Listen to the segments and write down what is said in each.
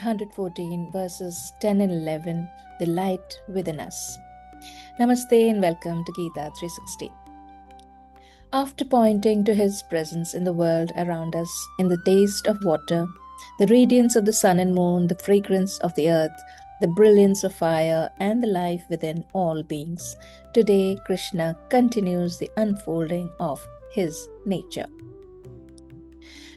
114, verses 10 and 11, The Light Within Us. Namaste and welcome to Gita 360. After pointing to His presence in the world around us, in the taste of water, the radiance of the sun and moon, the fragrance of the earth, the brilliance of fire, and the life within all beings, today Krishna continues the unfolding of His nature.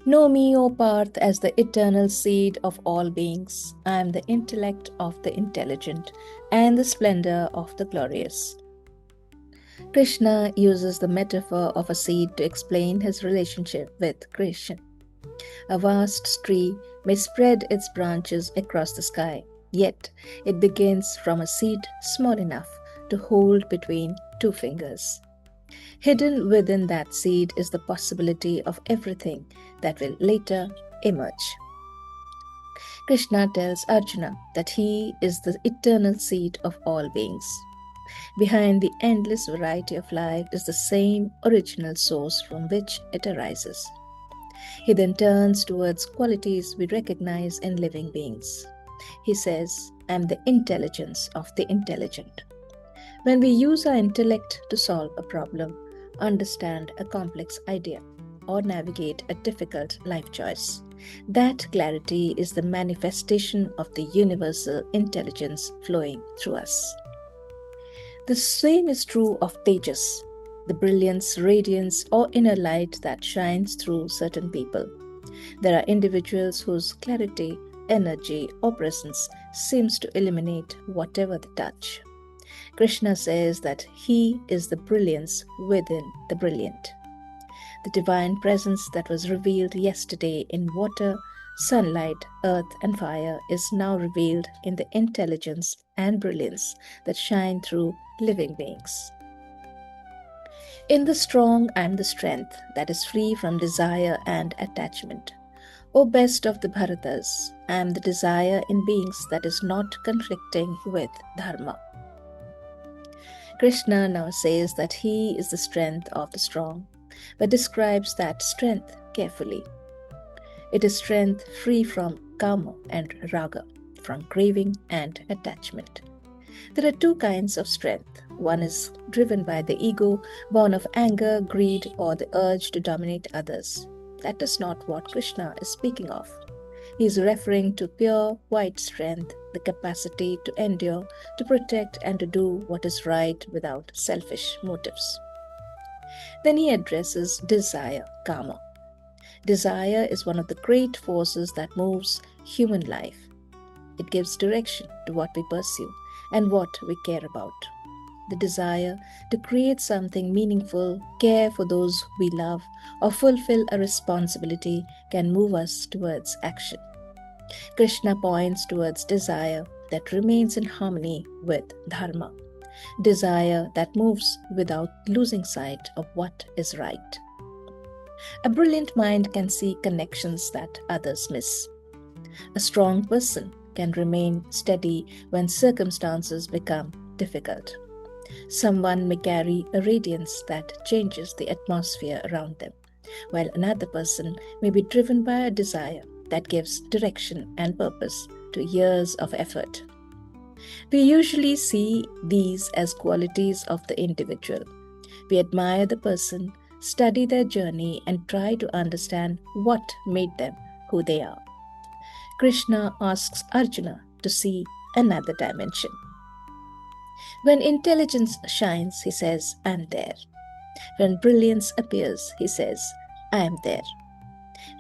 Know me, O Parth, as the eternal seed of all beings. I am the intellect of the intelligent and the splendor of the glorious. Krishna uses the metaphor of a seed to explain his relationship with creation. A vast tree may spread its branches across the sky, yet it begins from a seed small enough to hold between two fingers. Hidden within that seed is the possibility of everything that will later emerge. Krishna tells Arjuna that he is the eternal seed of all beings. Behind the endless variety of life is the same original source from which it arises. He then turns towards qualities we recognize in living beings. He says, I am the intelligence of the intelligent. When we use our intellect to solve a problem, understand a complex idea, or navigate a difficult life choice, that clarity is the manifestation of the universal intelligence flowing through us. The same is true of Tejas, the brilliance, radiance, or inner light that shines through certain people. There are individuals whose clarity, energy, or presence seems to illuminate whatever they touch. Krishna says that he is the brilliance within the brilliant. The divine presence that was revealed yesterday in water, sunlight, earth, and fire is now revealed in the intelligence and brilliance that shine through living beings. In the strong and the strength that is free from desire and attachment. O best of the Bharatas, I am the desire in beings that is not conflicting with dharma. Krishna now says that he is the strength of the strong, but describes that strength carefully. It is strength free from kama and raga, from craving and attachment. There are two kinds of strength. One is driven by the ego, born of anger, greed, or the urge to dominate others. That is not what Krishna is speaking of. He is referring to pure white strength, the capacity to endure, to protect, and to do what is right without selfish motives. Then he addresses desire, kama. Desire is one of the great forces that moves human life. It gives direction to what we pursue and what we care about. The desire to create something meaningful, care for those we love, or fulfill a responsibility can move us towards action. Krishna points towards desire that remains in harmony with dharma, desire that moves without losing sight of what is right. A brilliant mind can see connections that others miss. A strong person can remain steady when circumstances become difficult. Someone may carry a radiance that changes the atmosphere around them, while another person may be driven by a desire that gives direction and purpose to years of effort. We usually see these as qualities of the individual. We admire the person, study their journey, and try to understand what made them who they are. Krishna asks Arjuna to see another dimension. When intelligence shines, he says, I am there. When brilliance appears, he says, I am there.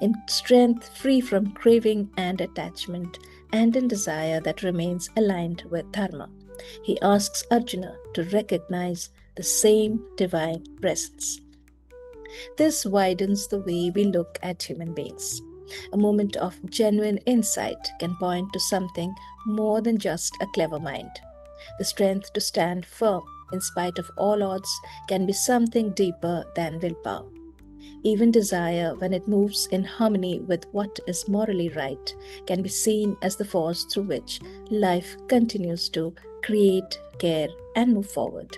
In strength free from craving and attachment, and in desire that remains aligned with dharma, he asks Arjuna to recognize the same divine presence. This widens the way we look at human beings. A moment of genuine insight can point to something more than just a clever mind. The strength to stand firm in spite of all odds can be something deeper than willpower. Even desire, when it moves in harmony with what is morally right, can be seen as the force through which life continues to create, care, and move forward.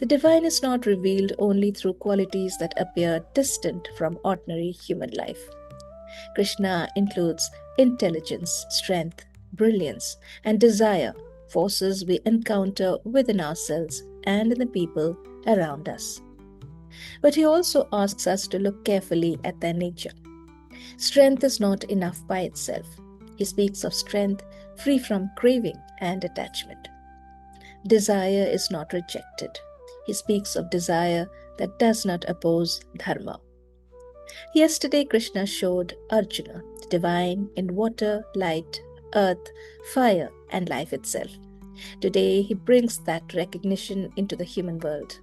The divine is not revealed only through qualities that appear distant from ordinary human life. Krishna includes intelligence, strength, brilliance, and desire, forces we encounter within ourselves and in the people around us. But he also asks us to look carefully at their nature. Strength is not enough by itself. He speaks of strength free from craving and attachment. Desire is not rejected. He speaks of desire that does not oppose dharma. Yesterday, Krishna showed Arjuna the divine in water, light, earth, fire, and life itself. Today, he brings that recognition into the human world.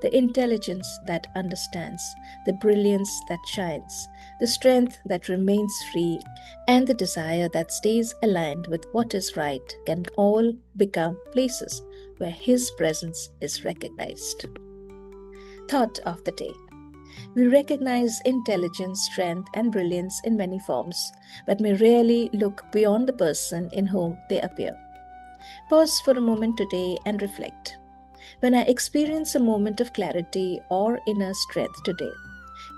The intelligence that understands, the brilliance that shines, the strength that remains free, and the desire that stays aligned with what is right can all become places where his presence is recognized. Thought of the day. We recognize intelligence, strength, and brilliance in many forms, but may rarely look beyond the person in whom they appear. Pause for a moment today and reflect. When I experience a moment of clarity or inner strength today,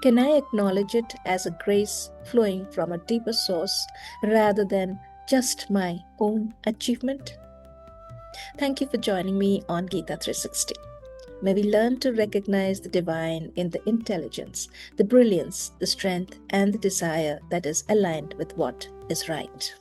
can I acknowledge it as a grace flowing from a deeper source rather than just my own achievement? Thank you for joining me on Gita 360. May we learn to recognize the divine in the intelligence, the brilliance, the strength, and the desire that is aligned with what is right.